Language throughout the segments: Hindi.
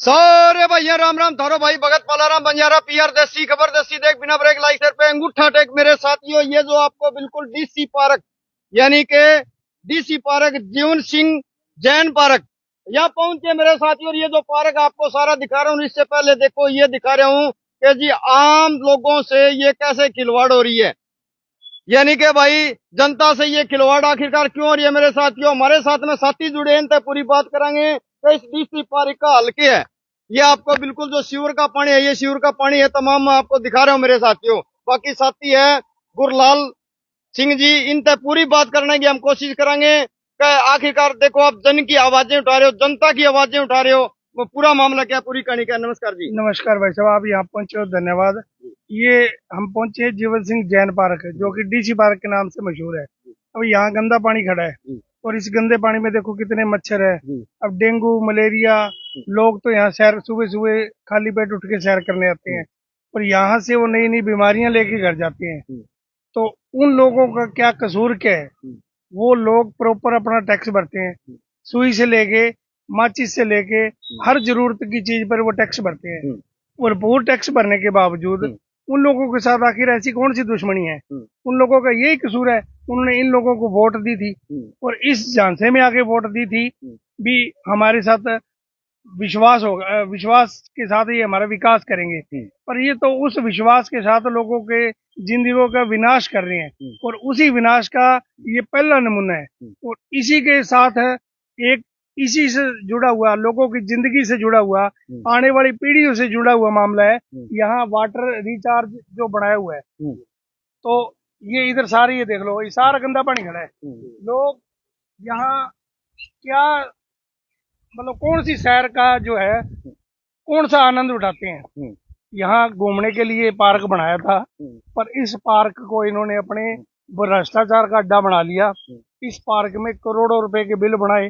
सारे भैया राम राम थारो भाई भगत पालाराम बंजारा पीआर देसी खबर देसी देख बिना ब्रेक लाइक सर पे अंगूठा टेक मेरे साथियों। ये जो आपको बिल्कुल डीसी पार्क यानी के DC park Jeevan Singh Jain park यहाँ पहुंचे मेरे साथियों। और ये जो पार्क आपको सारा दिखा रहा हूँ, इससे पहले देखो ये दिखा रहा हूँ कि जी आम लोगों से ये कैसे खिलवाड़ हो रही है। यानी कि भाई जनता से ये खिलवाड़ आखिरकार क्यों हो रही है मेरे साथियों। हमारे साथ में साथी जुड़े हैं, इनसे पूरी बात करेंगे तो इस डीसी पार्क का हल क्या है। ये आपको बिल्कुल जो शिवर का पानी है, ये शिवर का पानी है, तमाम मैं आपको दिखा रहा हूँ मेरे साथियों। बाकी साथी है गुरलाल सिंह जी, इनसे पूरी बात करने की हम कोशिश करेंगे कि आखिरकार देखो आप जन की आवाजें उठा रहे हो, जनता की आवाजें उठा रहे हो, वो पूरा मामला क्या, पूरी कहानी क्या। नमस्कार जी। नमस्कार भाई साहब, आप यहाँ पहुंचे हो, धन्यवाद। ये हम पहुंचे हैं जीवन सिंह जैन पार्क, जो कि डीसी पार्क के नाम से मशहूर है। अब यहाँ गंदा पानी खड़ा है और इस गंदे पानी में देखो कितने मच्छर है। अब डेंगू मलेरिया, लोग तो यहाँ सैर सुबह सुबह खाली पेट उठ के सैर करने आते हैं और यहाँ से वो नई नई बीमारियां लेके घर जाते हैं। तो उन लोगों का क्या कसूर क्या है? वो लोग प्रॉपर अपना टैक्स भरते हैं, सुई से लेके माचिस से लेके हर जरूरत की चीज पर वो टैक्स भरते हैं। और वो टैक्स भरने के बावजूद उन लोगों के साथ आखिर ऐसी कौन सी दुश्मनी है? उन लोगों का यही कसूर है, उन्होंने इन लोगों को वोट दी थी और इस झांसे में आके वोट दी थी भी हमारे साथ विश्वास होगा, विश्वास के साथ ही हमारा विकास करेंगे। पर ये तो उस विश्वास के साथ लोगों के जिंदगियों का विनाश कर रहे हैं और उसी विनाश का ये पहला नमूना है। और इसी के साथ है एक इसी से जुड़ा हुआ, लोगों की जिंदगी से जुड़ा हुआ, आने वाली पीढ़ियों से जुड़ा हुआ मामला है। यहाँ वाटर रिचार्ज जो बनाया हुआ है, तो ये इधर सारे ये देख लो, ये सारा गंदा पानी खड़ा है। लोग यहाँ क्या मतलब कौन सी सैर का जो है कौन सा आनंद उठाते हैं? यहाँ घूमने के लिए पार्क बनाया था, पर इस पार्क को इन्होंने अपने भ्रष्टाचार का अड्डा बना लिया। इस पार्क में करोड़ों रुपए के बिल बनाए।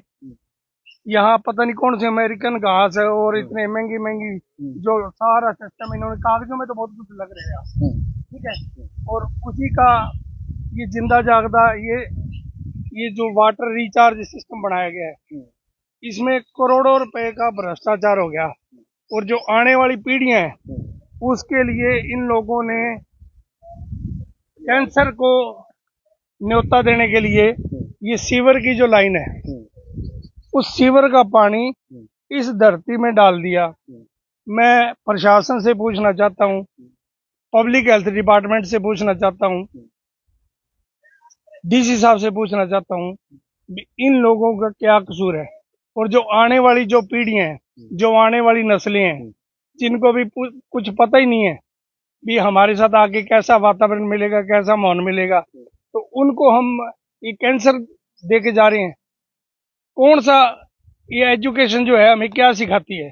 यहाँ पता नहीं कौन से अमेरिकन घास है और इतने महंगी महंगी जो सारा सिस्टम इन्होंने, कागजों में तो बहुत कुछ लग रहा है, ठीक है। और उसी का ये जिंदा जागदा ये जो वाटर रिचार्ज सिस्टम बनाया गया है, इसमें करोड़ों रुपए का भ्रष्टाचार हो गया। और जो आने वाली पीढ़ियां हैं उसके लिए इन लोगों ने कैंसर को न्योता देने के लिए ये सीवर की जो लाइन है, उस सीवर का पानी इस धरती में डाल दिया। मैं प्रशासन से पूछना चाहता हूँ, पब्लिक हेल्थ डिपार्टमेंट से पूछना चाहता हूँ, डीसी साहब से पूछना चाहता हूँ, इन लोगों का क्या कसूर है? और जो आने वाली जो पीढ़ियां हैं, जो आने वाली नस्लें हैं, जिनको भी कुछ पता ही नहीं है भी हमारे साथ आगे कैसा वातावरण मिलेगा, कैसा माहौल मिलेगा, तो उनको हम ये कैंसर दे के जा रहे हैं। कौन सा ये एजुकेशन जो है हमें क्या सिखाती है?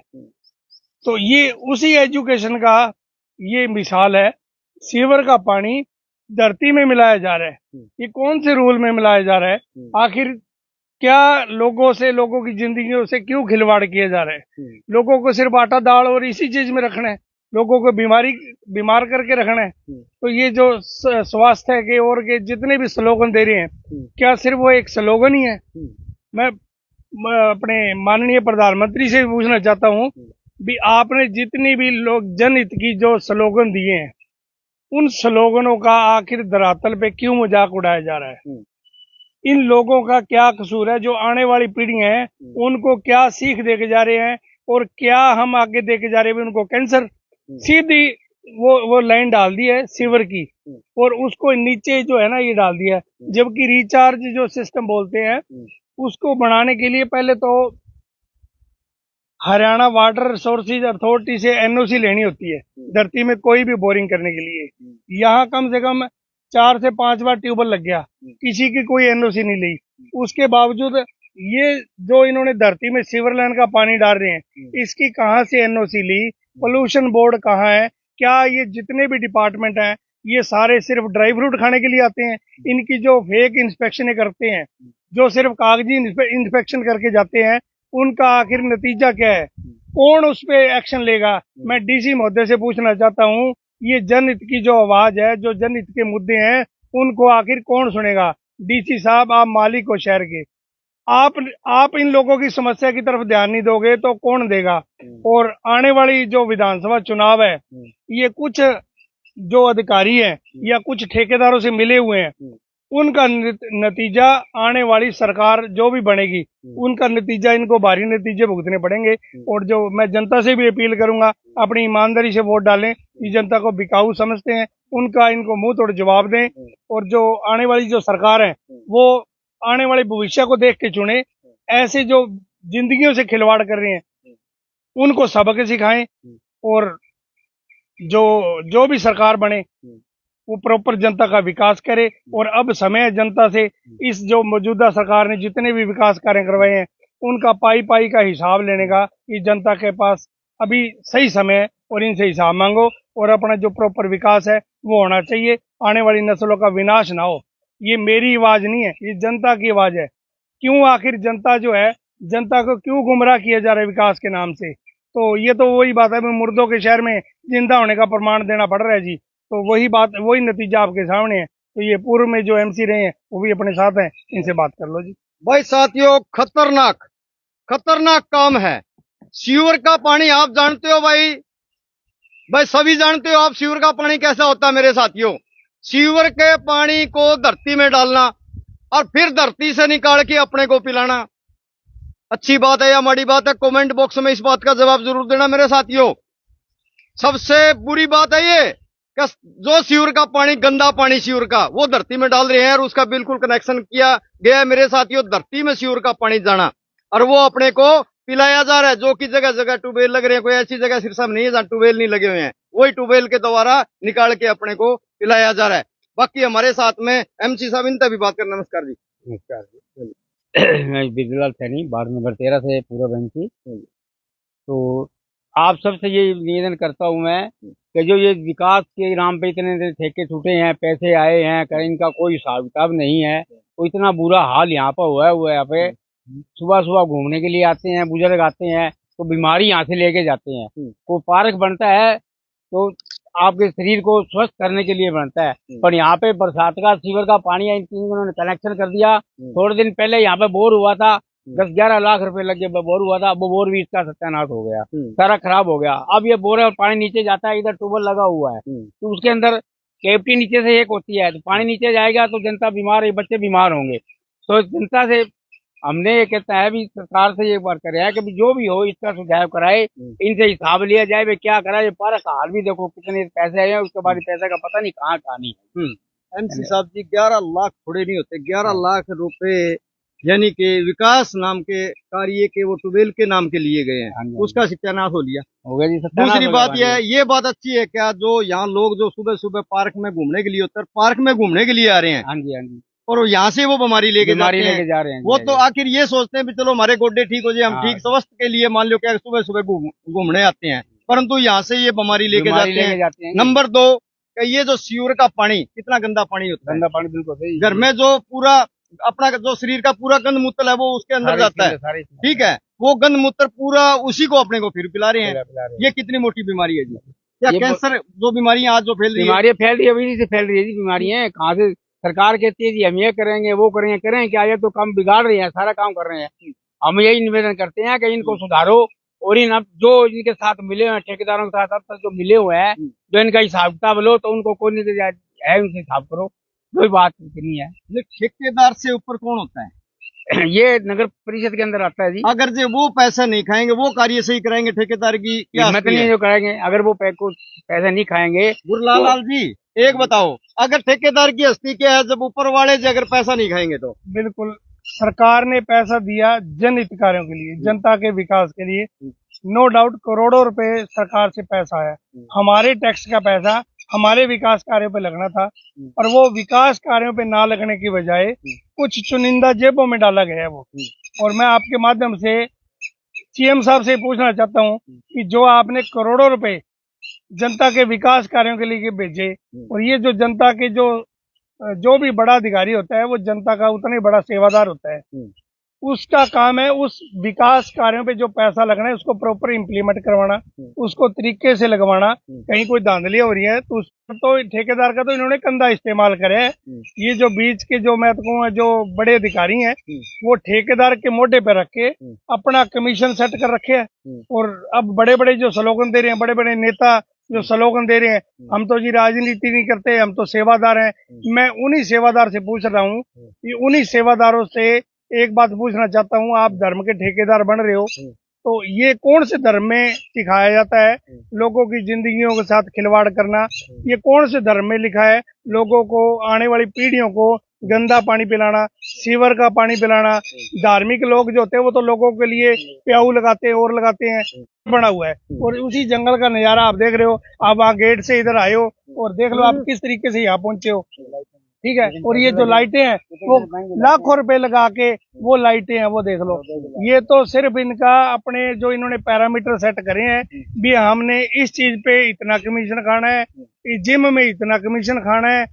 तो ये उसी एजुकेशन का ये मिसाल है। सीवर का पानी धरती में मिलाया जा रहा है, ये कौन से रूल में मिलाया जा रहा है? आखिर क्या लोगों से, लोगों की जिंदगियों से क्यों खिलवाड़ किया जा रहा है? लोगों को सिर्फ आटा दाल और इसी चीज में रखना है, लोगों को बीमार करके रखना है। तो ये जो स्वास्थ्य के और के जितने भी स्लोगन दे रहे हैं, क्या सिर्फ वो एक स्लोगन ही है? मैं अपने माननीय प्रधानमंत्री से भी पूछना चाहता हूँ भी आपने जितनी भी लोग जनहित की जो स्लोगन दिए हैं, उन स्लोगनों का आखिर धरातल पे क्यों मजाक उड़ाया जा रहा है? इन लोगों का क्या कसूर है? जो आने वाली पीढ़ी है उनको क्या सीख दे के जा रहे हैं और क्या हम आगे दे के जा रहे हैं? उनको कैंसर सीधी वो लाइन डाल दी है सीवर की और उसको नीचे जो है ना ये डाल दिया है। जबकि रिचार्ज जो सिस्टम बोलते हैं उसको बनाने के लिए पहले तो हरियाणा वाटर रिसोर्सेज अथॉरिटी से एनओसी लेनी होती है धरती में कोई भी बोरिंग करने के लिए। यहाँ कम से कम 4 से 5 बार ट्यूबवेल लग गया, किसी की कोई एनओसी नहीं ली। उसके बावजूद ये जो इन्होंने धरती में सीवर लाइन का पानी डाल रहे हैं, इसकी कहाँ से एनओसी ली? पोल्यूशन बोर्ड कहाँ है? क्या ये जितने भी डिपार्टमेंट हैं ये सारे सिर्फ ड्राई फ्रूट खाने के लिए आते हैं? इनकी जो फेक इंस्पेक्शन करते हैं, जो सिर्फ कागजी इंस्पेक्शन करके जाते हैं, उनका आखिर नतीजा क्या है? कौन उस पे एक्शन लेगा? मैं डीसी महोदय से पूछना चाहता हूँ, ये जनहित की जो आवाज है, जो जनहित के मुद्दे हैं, उनको आखिर कौन सुनेगा? डीसी साहब, आप मालिक हो शहर के, आप इन लोगों की समस्या की तरफ ध्यान नहीं दोगे तो कौन देगा। और आने वाली जो विधानसभा चुनाव है, ये कुछ जो अधिकारी हैं या कुछ ठेकेदारों से मिले हुए हैं, उनका नतीजा आने वाली सरकार जो भी बनेगी, उनका नतीजा इनको भारी नतीजे भुगतने पड़ेंगे। और जो मैं जनता से भी अपील करूंगा, अपनी ईमानदारी से वोट डालें। ये जनता को बिकाऊ समझते हैं, उनका इनको मुंह तोड़ जवाब दें। और जो आने वाली जो सरकार है, वो आने वाले भविष्य को देख के चुने। ऐसे जो जिंदगियों से खिलवाड़ कर रहे हैं, उनको सबक सिखाएं। और जो भी सरकार बने, वो प्रॉपर जनता का विकास करे। और अब समय है जनता से, इस जो मौजूदा सरकार ने जितने भी विकास कार्य करवाए हैं, उनका पाई पाई का हिसाब लेने का ये जनता के पास अभी सही समय है। और इनसे हिसाब मांगो और अपना जो प्रॉपर विकास है वो होना चाहिए। आने वाली नस्लों का विनाश ना हो। ये मेरी आवाज नहीं है, ये जनता की आवाज है। क्यों आखिर जनता जो है, जनता को क्यों गुमराह किया जा रहा है विकास के नाम से। तो ये तो वही बात है, मुर्दों के शहर में जिंदा होने का प्रमाण देना पड़ रहा है जी। तो वही बात, वही नतीजा आपके सामने है। तो ये पूर्व में जो एमसी रहे हैं वो भी अपने साथ हैं, इनसे बात कर लो जी। भाई साथियों, खतरनाक खतरनाक काम है। सीवर का पानी आप जानते हो भाई, सभी जानते हो आप सीवर का पानी कैसा होता है मेरे साथियों। सीवर के पानी को धरती में डालना और फिर धरती से निकाल के अपने को पिलाना, अच्छी बात है या माड़ी बात है? कमेंट बॉक्स में इस बात का जवाब जरूर देना मेरे साथियों। सबसे बुरी बात है ये कि जो सीवर का पानी, गंदा पानी सीवर का, वो धरती में डाल रहे हैं और उसका बिल्कुल कनेक्शन किया गया है मेरे साथियों धरती में सीवर का पानी जाना, और वो अपने को पिलाया जा रहा है। जो कि जगह जगह ट्यूबवेल लग रहे हैं, कोई ऐसी जगह सिरसा में नहीं है जहां ट्यूबवेल नहीं लगे हुए हैं, वही ट्यूबवेल के द्वारा निकाल के अपने को पिलाया जा रहा है। बाकी हमारे साथ में एमसी साहब, इनसे भी बात कर। नमस्कार जी। नमस्कार जी। मैं बिजलाल सैनी, वार्ड नंबर 13 से पूर्व एमसी। तो आप सबसे ये निवेदन करता हूँ मैं कि जो ये विकास के नाम पे इतने ठेके छूटे हैं, पैसे आए हैं, कहीं इनका कोई हिसाब किताब नहीं है। तो इतना बुरा हाल यहाँ पर हुआ है। यहाँ पे सुबह सुबह घूमने के लिए आते हैं, बुजुर्ग आते हैं तो बीमारी यहाँ से लेके जाते हैं। कोई पार्क बनता है तो आपके शरीर को स्वस्थ करने के लिए बनता है, पर यहाँ पे बरसात का सीवर का पानी है, इन्होंने कनेक्शन कर दिया। थोड़े दिन पहले यहाँ पे बोर हुआ था, 10-11 लाख रुपए लग गए, बोर हुआ था। वो बोर भी इसका सत्यानाश हो गया, सारा खराब हो गया। अब ये बोर है और पानी नीचे जाता है, इधर ट्यूबवेल लगा हुआ है तो उसके अंदर कैविटी नीचे से एक होती है, तो पानी नीचे जाएगा तो जनता बीमार है, बच्चे बीमार होंगे। तो जनता से हमने ये कहता है भी सरकार से ये बात करे है कि जो भी हो इसका सुझाव कराए, इनसे हिसाब लिया जाए वे क्या करा। ये पार्क का हाल भी देखो, कितने पैसे आए हैं, उसके बाद पैसे का पता नहीं कहाँ कहानी है। एमसी साहब जी, 11 लाख थोड़े नहीं होते, 11 लाख रुपए यानी कि विकास नाम के कार्य के वो ट्यूबवेल के नाम के लिए गए हैं, उसका सत्यानाश हो लिया। हो गया जी। दूसरी बात यह है, ये बात अच्छी है क्या, जो यहाँ लोग जो सुबह सुबह पार्क में घूमने के लिए होते हैं, पार्क में घूमने के लिए आ रहे हैं, हाँ जी, हाँ जी, और यहाँ से वो बीमारी लेके जा रहे हैं। वो तो आखिर ये सोचते हैं भी चलो हमारे गोड्डे ठीक हो जाए, हम ठीक स्वास्थ्य के लिए मान लो क्या सुबह सुबह घूमने आते हैं, परंतु यहाँ से ये बीमारी लेके जाते हैं। नंबर 2, ये जो सीवर का पानी, कितना गंदा पानी होता है। गंदा पानी बिल्कुल सही। घर में जो पूरा अपना जो शरीर का पूरा गंद मूत्र है वो उसके अंदर जाता है, ठीक है, वो गंद मूत्र पूरा उसी को अपने को फिर पिला रहे हैं। ये कितनी मोटी बीमारी है जी। क्या कैंसर जो बीमारियां आज जो फैल रही है, बीमारियां फैल रही है, अभी से फैल रही है जी बीमारियां। कहाँ से सरकार कहती है जी हम ये करेंगे वो करेंगे, करें क्या, ये तो काम बिगाड़ रहे हैं, सारा काम कर रहे हैं। हम यही निवेदन करते हैं कि इनको सुधारो और इन अब जो इनके साथ मिले हुए हैं, ठेकेदारों के साथ अब तक जो मिले हुए हैं, जो इनका हिसाब किताब लो तो उनको कोई नहीं है, उनसे हिसाब करो, कोई बात नहीं है। ठेकेदार से ऊपर कौन होता है? ये नगर परिषद के अंदर आता है जी। अगर जो वो पैसा नहीं खाएंगे, वो कार्य सही कराएंगे, ठेकेदार की हिम्मत नहीं जो कराएंगे अगर वो पैसा नहीं खाएंगे। गुरलाल लाल जी, एक बताओ, अगर ठेकेदार की हस्ती क्या है जब ऊपर वाले जी अगर पैसा नहीं खाएंगे तो? बिल्कुल, सरकार ने पैसा दिया जन हितकार्यों के लिए, जनता के विकास के लिए। नो डाउट करोड़ों रुपए सरकार से पैसा आया, हमारे टैक्स का पैसा हमारे विकास कार्यों पे लगना था, और वो विकास कार्यों पे ना लगने की बजाय कुछ चुनिंदा जेबों में डाला गया है वो। और मैं आपके माध्यम से सीएम साहब से पूछना चाहता हूँ कि जो आपने करोड़ों रुपए जनता के विकास कार्यों के लिए भेजे, और ये जो जनता के जो भी बड़ा अधिकारी होता है वो जनता का उतना ही बड़ा सेवादार होता है, उसका काम है उस विकास कार्यों पे जो पैसा लगना है उसको प्रॉपर इम्प्लीमेंट करवाना, उसको तरीके से लगवाना। कहीं कोई धांधली हो रही है तो उस पर तो ठेकेदार का तो इन्होंने कंधा इस्तेमाल करे है। ये जो बीच के जो मैं तो कहूँ जो बड़े अधिकारी हैं वो ठेकेदार के मोढे पे रख के अपना कमीशन सेट कर रखे है। और अब बड़े बड़े जो स्लोगन दे रहे हैं, बड़े बड़े नेता जो स्लोगन दे रहे हैं, हम तो जी राजनीति नहीं करते, हम तो सेवादार हैं। मैं उन्हीं सेवादार से पूछ रहा हूँ कि उन्हीं सेवादारों से एक बात पूछना चाहता हूँ, आप धर्म के ठेकेदार बन रहे हो तो ये कौन से धर्म में सिखाया जाता है लोगों की जिंदगियों के साथ खिलवाड़ करना? ये कौन से धर्म में लिखा है लोगों को, आने वाली पीढ़ियों को गंदा पानी पिलाना, सीवर का पानी पिलाना? धार्मिक लोग जो होते हैं वो तो लोगों के लिए प्याऊ लगाते हैं और लगाते हैं, बना हुआ है। और उसी जंगल का नजारा आप देख रहे हो। आप वहाँ गेट से इधर आए हो और देख लो आप किस तरीके से यहाँ पहुंचे हो, ठीक है। और ये जो लाइटें हैं वो लाखों रुपए लगा के वो लाइटें हैं, वो देख लो। ये तो सिर्फ इनका अपने जो इन्होंने पैरामीटर सेट करे हैं भी, हमने इस चीज पे इतना कमीशन खाना है, इस जिम में इतना कमीशन खाना है,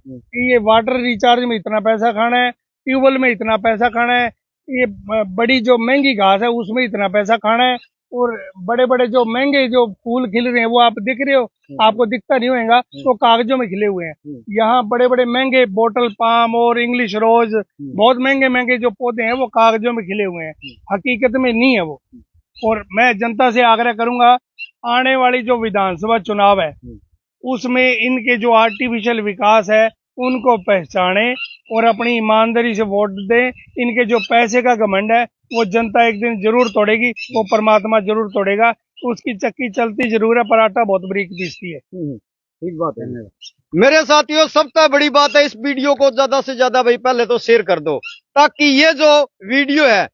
ये वाटर रिचार्ज में इतना पैसा खाना है, ट्यूबवेल में इतना पैसा खाना है, ये बड़ी जो महंगी घास है उसमें इतना पैसा खाना है। और बड़े बड़े जो महंगे जो फूल खिल रहे हैं वो आप दिख रहे हो, आपको दिखता नहीं होगा, वो कागजों में खिले हुए हैं। यहाँ बड़े बड़े महंगे बोटल पाम और इंग्लिश रोज, बहुत महंगे महंगे जो पौधे हैं वो कागजों में खिले हुए हैं, हकीकत में नहीं है वो। और मैं जनता से आग्रह करूंगा, आने वाली जो विधानसभा चुनाव है उसमें इनके जो आर्टिफिशियल विकास है उनको पहचाने और अपनी ईमानदारी से वोट दें। इनके जो पैसे का घमंड है वो जनता एक दिन जरूर तोड़ेगी, वो परमात्मा जरूर तोड़ेगा। उसकी चक्की चलती जरूर है, पराठा बहुत बरीक पीसती है। ठीक बात है मेरे साथियों। सबसे बड़ी बात है, इस वीडियो को ज्यादा से ज्यादा भाई पहले तो शेयर कर दो ताकि ये जो वीडियो है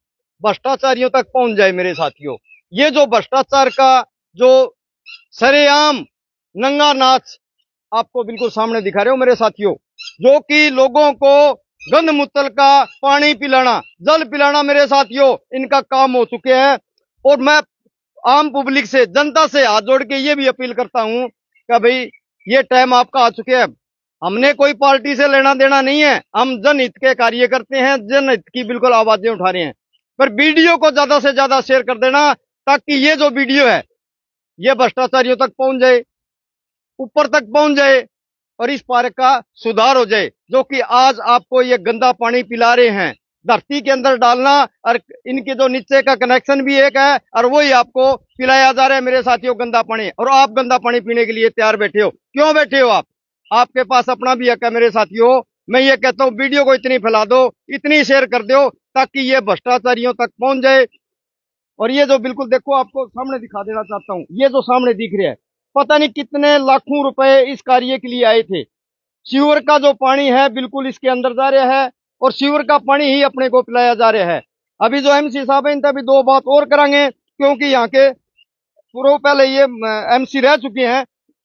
भ्रष्टाचारियों तक पहुंच जाए। मेरे साथियों, ये जो भ्रष्टाचार का जो सरेआम नंगा नाच आपको बिल्कुल सामने दिखा रहे हो मेरे साथियों, जो कि लोगों को गंद मूत्र का पानी पिलाना, जल पिलाना मेरे साथियों इनका काम हो चुके हैं। और मैं आम पब्लिक से, जनता से हाथ जोड़ के ये भी अपील करता हूं कि भाई ये टाइम आपका आ चुके हैं। हमने कोई पार्टी से लेना देना नहीं है, हम जनहित के कार्य करते हैं, जनहित की बिल्कुल आवाजें उठा रहे हैं। पर वीडियो को ज्यादा से ज्यादा शेयर कर देना ताकि ये जो वीडियो है ये भ्रष्टाचारियों तक पहुंच जाए, ऊपर तक पहुंच जाए और इस पार्क का सुधार हो जाए। जो कि आज आपको ये गंदा पानी पिला रहे हैं, धरती के अंदर डालना, और इनके जो नीचे का कनेक्शन भी एक है और वही आपको पिलाया जा रहा है मेरे साथियों गंदा पानी। और आप गंदा पानी पीने के लिए तैयार बैठे हो, क्यों बैठे हो आप? आपके पास अपना भी हक है मेरे साथियों। मैं ये कहता हूँ वीडियो को इतनी फैला दो, इतनी शेयर कर दो ताकि ये भ्रष्टाचारियों तक पहुंच जाए। और ये जो बिल्कुल देखो, आपको सामने दिखा देना चाहता हूँ, ये जो सामने दिख रहा है पता नहीं कितने लाखों रुपए इस कार्य के लिए आए थे। सीवर का जो पानी है बिल्कुल इसके अंदर जा रहा है और सीवर का पानी ही अपने को पिलाया जा रहा है। अभी जो एमसी साहब है इनसे भी दो बात और करांगे, क्योंकि यहाँ के पूर्व पहले ये एमसी रह चुके हैं।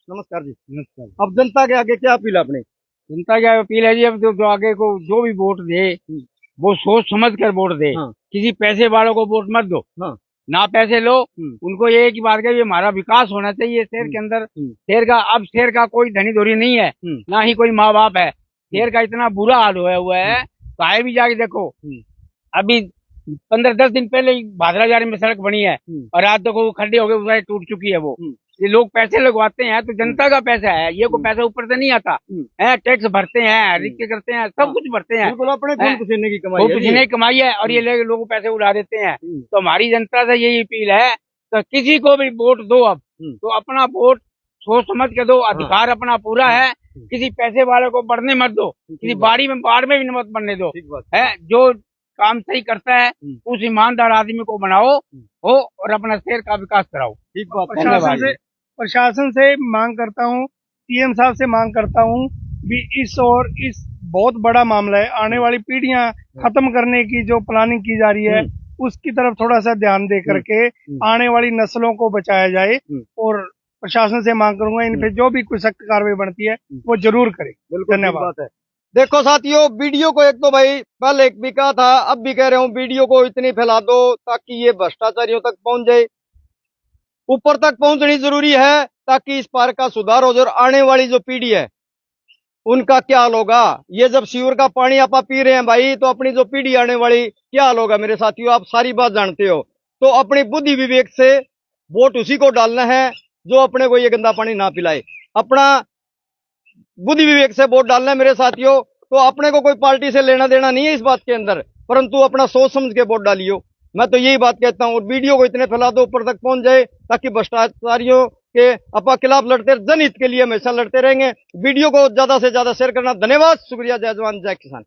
नमस्कार जी। नमस्कार। अब जनता के आगे क्या अपील अपने? जनता क्या अपील है जी, अब जो आगे को जो भी वोट दे वो सोच समझ कर वोट दे। हाँ। किसी पैसे वालों को वोट मत दो। हाँ। ना पैसे लो, उनको ये एक ही बात है, ये हमारा विकास होना चाहिए शहर के अंदर। शहर का अब शहर का कोई धनी धोरी नहीं है, ना ही कोई माँ बाप है। शहर का इतना बुरा हाल हुआ है, कहीं भी जाके देखो। अभी 15-10 दिन पहले ही भादरा जारी में सड़क बनी है और आज तक वो खड्डे हो गए, टूट चुकी है वो। ये लोग पैसे लगवाते हैं तो जनता का पैसा है, ये कोई पैसा ऊपर से नहीं आता है। टैक्स भरते हैं, रिक्के करते हैं, सब कुछ भरते हैं, अपने खून पसीने की कमाई खून पसीने की कमाई है। और ये लोग पैसे उड़ा देते हैं। तो हमारी जनता से यही अपील है, तो किसी को भी वोट दो अब तो अपना वोट सोच समझ के दो। अधिकार अपना पूरा है, किसी पैसे वाले को बढ़ने मत दो, किसी बाड़ में भी मत बढ़ने दो। है जो काम सही करता है उस ईमानदार आदमी को बनाओ हो और अपना शहर का विकास कराओ। ठीक बात। प्रशासन से मांग करता हूँ, सीएम साहब से मांग करता हूँ भी इस बहुत बड़ा मामला है, आने वाली पीढ़ियां खत्म करने की जो प्लानिंग की जा रही है उसकी तरफ थोड़ा सा ध्यान दे करके आने वाली नस्लों को बचाया जाए। और प्रशासन से मांग करूंगा इन पे जो भी कोई सख्त कार्रवाई बनती है वो जरूर करे। धन्यवाद। देखो साथियों, वीडियो को एक तो भाई पहले एक भी कहा था, अब भी कह रहा हूँ, वीडियो को इतनी फैला दो ताकि ये भ्रष्टाचारियों तक पहुंच जाए, ऊपर तक पहुंचनी जरूरी है ताकि इस पार्क का सुधार हो जाए और आने वाली जो पीढ़ी है उनका क्या हाल होगा। ये जब सीवर का पानी आप पी रहे हैं भाई, तो अपनी जो पीढ़ी आने वाली क्या हाल होगा मेरे साथियों, आप सारी बात जानते हो। तो अपनी बुद्धि विवेक से वोट उसी को डालना है जो अपने को ये गंदा पानी ना पिलाए। अपना बुद्धि विवेक से वोट डालना है मेरे साथियों। तो अपने को कोई पार्टी से लेना देना नहीं है इस बात के अंदर, परंतु अपना सोच समझ के वोट डालियो। मैं तो यही बात कहता हूँ। और वीडियो को इतने फैला दो, ऊपर तक पहुंच जाए, ताकि भ्रष्टाचारियों के अपा खिलाफ लड़ते, जनहित के लिए हमेशा लड़ते रहेंगे। वीडियो को ज्यादा से ज्यादा शेयर करना। धन्यवाद, शुक्रिया, जय जवान जय किसान।